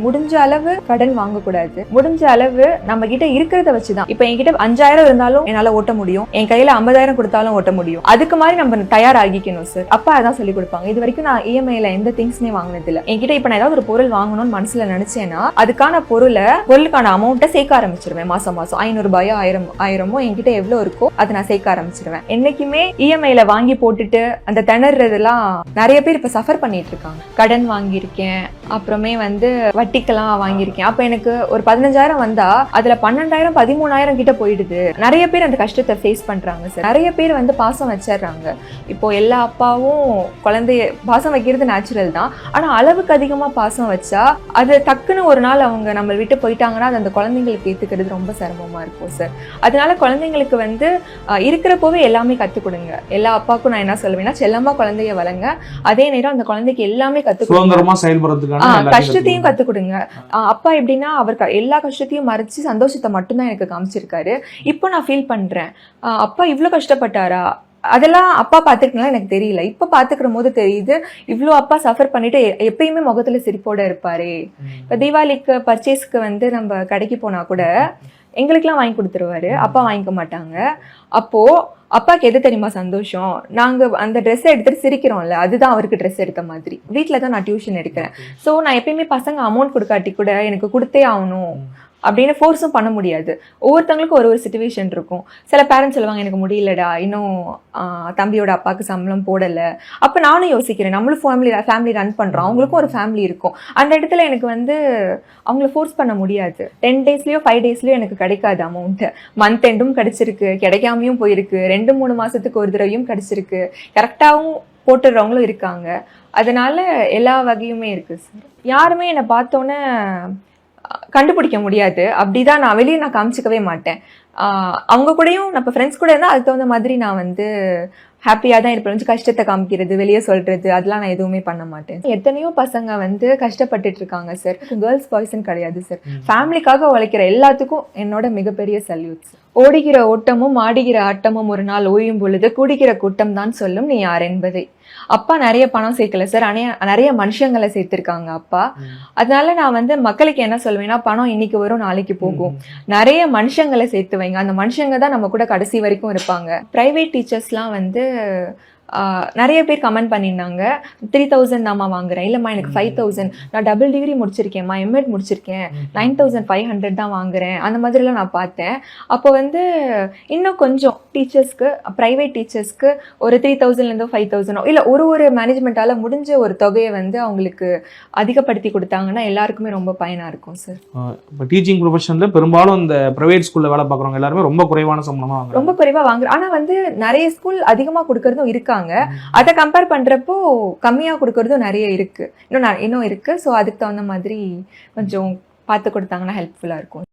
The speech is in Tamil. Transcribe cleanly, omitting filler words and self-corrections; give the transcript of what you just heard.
முடிஞ்ச அளவு கடன் வாங்கக்கூடாது. முடிஞ்ச அளவு நம்ம கிட்ட இருக்கிறத வச்சுதான். இப்ப என்கிட்ட 5000 இருந்தாலும் என்னால ஓட்ட முடியும், என் கையில 50,000 கொடுத்தாலும் ஓட்ட முடியும். அதுக்கு மாதிரி நம்ம தயாராகிக்கணும் சார். அப்பா அதான் சொல்லி கொடுப்பாங்க. இது வரைக்கும் நான் இஎம்ஐல எந்த திங்ஸ்மே வாங்கினது இல்ல. என்கிட்ட இப்ப நான் ஏதாவது ஒரு பொருள் வாங்கணும்னு மனசுல நினைச்சேன்னா அதுக்கான பொருளுக்கான அமௌண்ட்டை சேர்க்க ஆரம்பிச்சிருவேன். மாசம் மாசம் 500 ரூபாயோ 1000மோ என்கிட்ட எவ்வளவு இருக்கோ அதை நான் சேர்க்க ஆரம்பிச்சிருவேன். என்னைக்குமே இஎம்ஐல வாங்கி போட்டுட்டு அந்த திணறதெல்லாம் நிறைய பேர் இப்ப சஃபர் பண்ணிட்டு இருக்காங்க. கடன் வாங்கியிருக்கேன், அப்புறமே வட்டிக்கெல்லாம் வாங்கியிருக்கேன். அப்ப எனக்கு ஒரு 15,000 வந்தா அதுல 12,000 13,000 கிட்ட போயிடுது. நிறைய பேர் அந்த கஷ்டத்தை ஃபேஸ் பண்றாங்க சார். நிறைய பேர் பாசம் வச்சிடறாங்க. இப்போ எல்லா அப்பாவும் குழந்தைய பாசம் வைக்கிறது நேச்சுரல் தான். ஆனா அளவுக்கு அதிகமா பாசம் வச்சா அது டக்குன்னு ஒரு நாள் அவங்க நம்ம விட்டு போயிட்டாங்கன்னா அது அந்த குழந்தைங்களுக்கு ஏத்துக்கிறது ரொம்ப சிரமமா இருக்கும் சார். அதனால குழந்தைங்களுக்கு இருக்கிறப்போவே எல்லாமே கத்துக் கொடுங்க. எல்லா அப்பாவுக்கும் நான் என்ன சொல்லுவேன்னா, செல்லமா குழந்தைய வளங்க, அதே நேரம் அந்த குழந்தைக்கு எல்லாமே கத்துக் கொடுங்க, கஷ்டத்தையும் கத்துக் கொடுங்க. அப்பா எப்படின்னா அவர் எல்லா கஷ்டத்தையும் மறைச்சு சந்தோஷத்தை மட்டும்தான் எனக்கு காமிச்சிருக்காரு. இப்போ நான் ஃபீல் பண்றேன், அப்பா இவ்வளவு கஷ்டப்பட்டாரா, அதெல்லாம் அப்பா பாத்துக்கலாம் எனக்கு தெரியல. இப்ப பாத்துக்கிற போது தெரியுது இவ்வளவு அப்பா சஃபர் பண்ணிட்டு எப்பயுமே முகத்துல சிரிப்போட இருப்பாரு. இப்ப தீபாவளிக்கு பர்ச்சேஸ்க்கு நம்ம கடைக்கு போனா கூட எங்களுக்கெல்லாம் வாங்கி கொடுத்துருவாரு, அப்பா வாங்கிக்க மாட்டாங்க. அப்போ அப்பாக்கு எது தெரியுமா சந்தோஷம், நாங்க அந்த ட்ரெஸ் எடுத்துட்டு சிரிக்கிறோம்ல, அதுதான் அவருக்கு ட்ரெஸ் எடுத்த மாதிரி. வீட்டுல தான் நான் டியூஷன் எடுக்கிறேன். ஸோ நான் எப்பயுமே பசங்க அமௌண்ட் கொடுக்காட்டி கூட எனக்கு கொடுத்தே ஆகணும் அப்படின்னு ஃபோர்ஸும் பண்ண முடியாது. ஒவ்வொருத்தவங்களுக்கும் ஒரு சிச்சுவேஷன் இருக்கும். சில பேரண்ட்ஸ் சொல்லுவாங்க எனக்கு முடியலடா, இன்னும் தம்பியோட அப்பாவுக்கு சம்பளம் போடலை. அப்போ நானும் யோசிக்கிறேன், நம்மளும் ஃபேமிலி ரன் பண்ணுறோம், அவங்களுக்கும் ஒரு ஃபேமிலி இருக்கும். அந்த இடத்துல எனக்கு அவங்கள ஃபோர்ஸ் பண்ண முடியாது. 10 டேஸ்லயோ 5 டேஸ்லயோ எனக்கு கிடைக்காது அமௌண்ட்டு. மந்த் எண்டும் கிடைச்சிருக்கு, கிடைக்காமையும் போயிருக்கு, 2-3 மாசத்துக்கு ஒரு தடவையும் கிடைச்சிருக்கு, கரெக்டாகவும் போட்டுடுறவங்களும் இருக்காங்க. அதனால எல்லா வகையுமே இருக்கு சார். யாருமே என்னை பார்த்தோன்னே கண்டுபிடிக்க முடியாது. அப்படிதான் நான் வெளியே காமிச்சிக்கவே மாட்டேன். அவங்க கூடயும் நம்ம ஃப்ரெண்ட்ஸ் கூட இருந்தால் அதுக்கு தகுந்த மாதிரி நான் ஹாப்பியாக தான் இருப்பேன். கஷ்டத்தை காமிக்கிறது, வெளியே சொல்றது, அதெல்லாம் நான் எதுவுமே பண்ண மாட்டேன். எத்தனையோ பசங்க கஷ்டப்பட்டுட்டு இருக்காங்க சார். கேர்ள்ஸ் பாய்ஸ்ன்னு கிடையாது சார். ஃபேமிலிக்காக உழைக்கிற எல்லாத்துக்கும் என்னோட மிகப்பெரிய சல்யூட்ஸ். ஓடுகிற ஓட்டமும் ஆடுகிற ஆட்டமும் ஒரு நாள் ஓயும் பொழுது கூடுகிற கூட்டம் தான் சொல்லும் நீ யார் என்பதை. அப்பா நிறைய பணம் சேர்க்கல சார், நிறைய மனுஷங்களை சேர்த்திருக்காங்க அப்பா. அதனால நான் மக்களுக்கு என்ன சொல்வேன்னா, பணம் இன்னைக்கு வரும் நாளைக்கு போகும், நிறைய மனுஷங்களை சேர்த்து வைங்க. அந்த மனுஷங்க தான் நம்ம கூட கடைசி வரைக்கும் இருப்பாங்க. பிரைவேட் டீச்சர்ஸ்லாம் நிறைய பேர் கமெண்ட் பண்ணியிருந்தாங்க, 3,000 தாம்மா வாங்குறேன், இல்லைம்மா எனக்கு 5,000, நான் டபுள் டிகிரி முடிச்சிருக்கேன்மா, எம்எட் முடிச்சிருக்கேன், 9,500 தான் வாங்குறேன், அந்த மாதிரிலாம் நான் பார்த்தேன். அப்போ இன்னும் கொஞ்சம் டீச்சர்ஸ்க்கு, ப்ரைவேட் டீச்சர்ஸ்க்கு ஒரு 3,000லேருந்து 5,000 இல்லை ஒரு மேனேஜ்மெண்ட்டால் முடிஞ்ச ஒரு தொகையை அவங்களுக்கு அதிகப்படுத்தி கொடுத்தாங்கன்னா எல்லாருக்குமே ரொம்ப பயனாக இருக்கும் சார். இப்போ டீச்சிங் ப்ரொஃபஷனில் பெரும்பாலும் இந்த ப்ரைவேட் ஸ்கூலில் வேலை பார்க்குறவங்க எல்லாருமே ரொம்ப குறைவான சம்பளமாக வாங்குறாங்க. ரொம்ப குறைவாக வாங்குறேன். ஆனால் நிறைய ஸ்கூல் அதிகமாக கொடுக்கறதும் இருக்காங்க. அதை கம்பேர் பண்றப்போ கம்மியா கொடுக்கறதும் நிறைய இருக்கு, இன்னும் இருக்கு. ஸோ அதுக்கு தகுந்த மாதிரி கொஞ்சம் பார்த்து கொடுத்தாங்கன்னா ஹெல்ப்ஃபுல்லா இருக்கும்.